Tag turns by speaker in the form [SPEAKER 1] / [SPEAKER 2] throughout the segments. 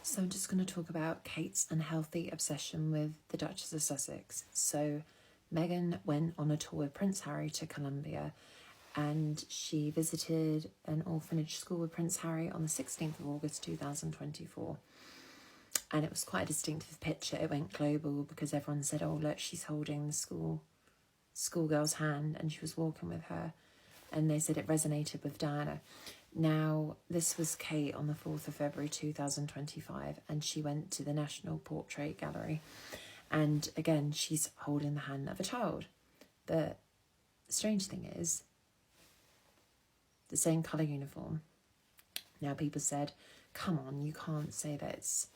[SPEAKER 1] So I'm just going to talk about Kate's unhealthy obsession with the Duchess of Sussex. So Meghan went on a tour with Prince Harry to Colombia, and she visited an orphanage school with Prince Harry on the 16th of August 2024. And it was quite a distinctive picture. It went global because everyone said, oh, look, she's holding the schoolgirl's hand and she was walking with her. And they said it resonated with Diana. Now, this was Kate on the 4th of February 2025, and she went to the National Portrait Gallery. And again, she's holding the hand of a child. The strange thing is, the same colour uniform. Now, people said, come on, you can't say that it's...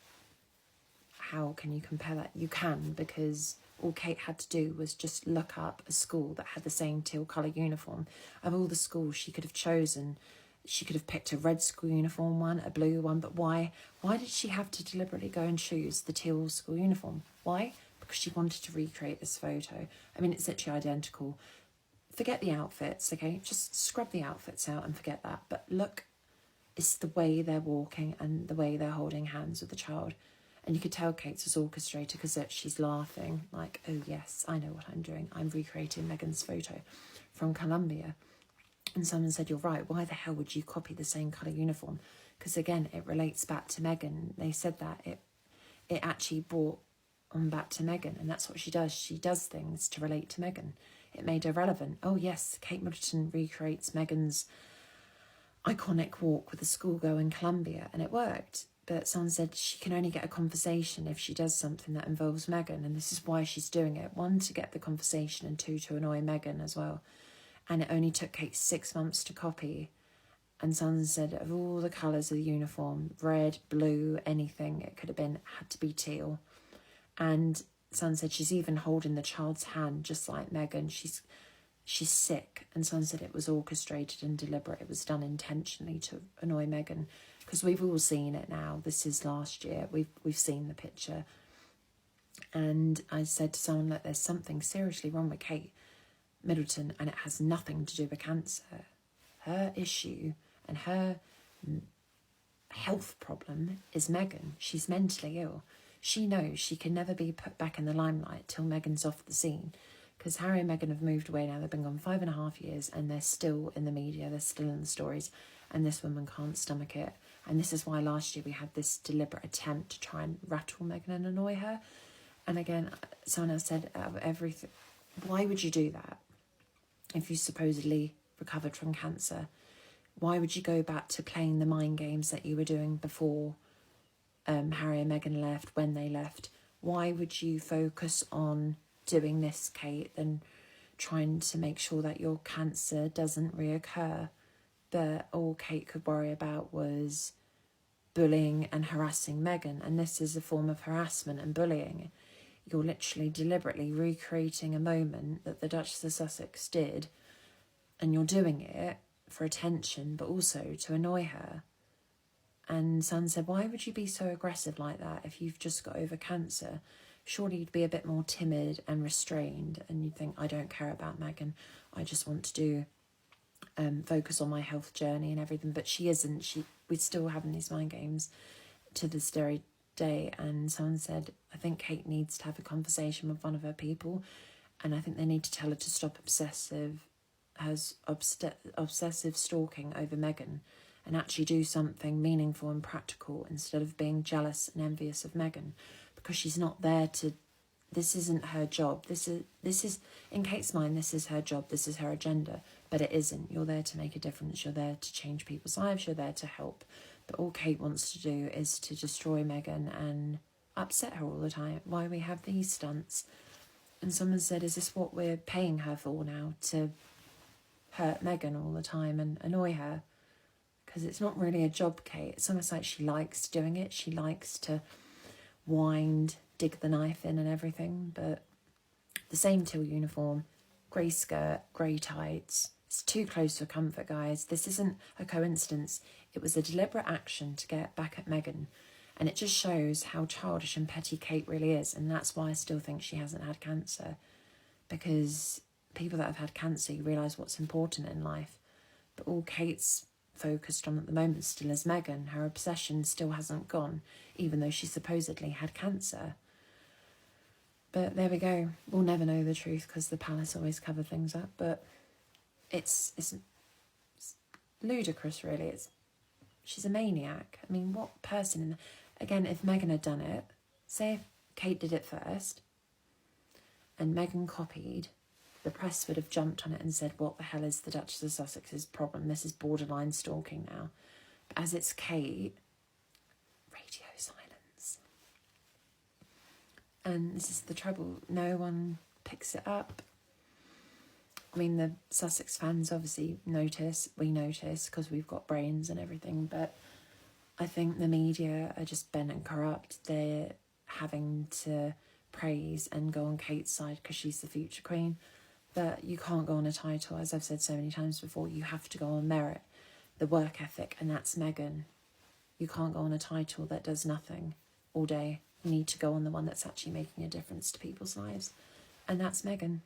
[SPEAKER 1] How can you compare that? You can, because all Kate had to do was just look up a school that had the same teal colour uniform. Of all the schools she could have chosen, she could have picked a red school uniform one, a blue one, but why? Why did she have to deliberately go and choose the teal school uniform? Why? Because she wanted to recreate this photo. I mean, it's literally identical. Forget the outfits, okay? Just scrub the outfits out and forget that. But look, it's the way they're walking and the way they're holding hands with the child. And you could tell Kate's was orchestrated because she's laughing like, oh yes, I know what I'm doing. I'm recreating Meghan's photo from Colombia. And someone said, you're right, why the hell would you copy the same colour uniform? Because again, it relates back to Meghan. They said that it actually brought on back to Meghan, and that's what she does. She does things to relate to Meghan. It made her relevant. Oh yes, Kate Middleton recreates Meghan's iconic walk with the schoolgirl in Colombia, and it worked. But someone said she can only get a conversation if she does something that involves Meghan, and this is why she's doing it. 1, to get the conversation, and 2, to annoy Meghan as well. And it only took Kate 6 months to copy. And someone said of all the colours of the uniform, red, blue, anything, it could have been, had to be teal. And someone said she's even holding the child's hand just like Meghan. She's sick. And someone said it was orchestrated and deliberate. It was done intentionally to annoy Meghan. Because we've all seen it now. This is last year. We've seen the picture. And I said to someone that there's something seriously wrong with Kate Middleton, and it has nothing to do with cancer. Her issue and her health problem is Meghan. She's mentally ill. She knows she can never be put back in the limelight till Meghan's off the scene, because Harry and Meghan have moved away now. They've been gone 5.5 years, and they're still in the media. They're still in the stories, and this woman can't stomach it. And this is why last year we had this deliberate attempt to try and rattle Meghan and annoy her. And again, someone else said, out of everything, why would you do that? If you supposedly recovered from cancer, why would you go back to playing the mind games that you were doing before Harry and Meghan left, when they left? Why would you focus on doing this, Kate, than trying to make sure that your cancer doesn't reoccur? But all Kate could worry about was bullying and harassing Meghan, and this is a form of harassment and bullying. You're literally deliberately recreating a moment that the Duchess of Sussex did, and you're doing it for attention, but also to annoy her. And someone said, why would you be so aggressive like that if you've just got over cancer? Surely you'd be a bit more timid and restrained, and you'd think, I don't care about Meghan. I just want to do focus on my health journey and everything. But she isn't. We're still having these mind games to this very day. And someone said, I think Kate needs to have a conversation with one of her people, and I think they need to tell her to stop obsessive stalking over Meghan, and actually do something meaningful and practical instead of being jealous and envious of Meghan, because she's not there to... This isn't her job. This is in Kate's mind, this is her job. This is her agenda, but it isn't. You're there to make a difference. You're there to change people's lives. You're there to help. But all Kate wants to do is to destroy Meghan and upset her all the time. Why we have these stunts? And someone said, is this what we're paying her for now, to hurt Meghan all the time and annoy her? Because it's not really a job, Kate. It's almost like she likes doing it. She likes to wind, dig the knife in and everything. But the same teal uniform, grey skirt, grey tights. It's too close for comfort, guys. This isn't a coincidence. It was a deliberate action to get back at Meghan. And it just shows how childish and petty Kate really is. And that's why I still think she hasn't had cancer. Because people that have had cancer, you realise what's important in life. But all Kate's focused on at the moment still is Meghan. Her obsession still hasn't gone, even though she supposedly had cancer. But there we go. We'll never know the truth because the palace always cover things up. But it's ludicrous, really. She's a maniac. I mean, what person... Again, if Meghan had done it, say if Kate did it first and Meghan copied, the press would have jumped on it and said, what the hell is the Duchess of Sussex's problem? This is borderline stalking now. But as it's Kate, radio silence. And this is the trouble. No one picks it up. I mean, the Sussex fans obviously notice. We notice because we've got brains and everything. But I think the media are just bent and corrupt. They're having to praise and go on Kate's side because she's the future queen. But you can't go on a title, as I've said so many times before. You have to go on merit, the work ethic, and that's Meghan. You can't go on a title that does nothing all day. You need to go on the one that's actually making a difference to people's lives, and that's Meghan.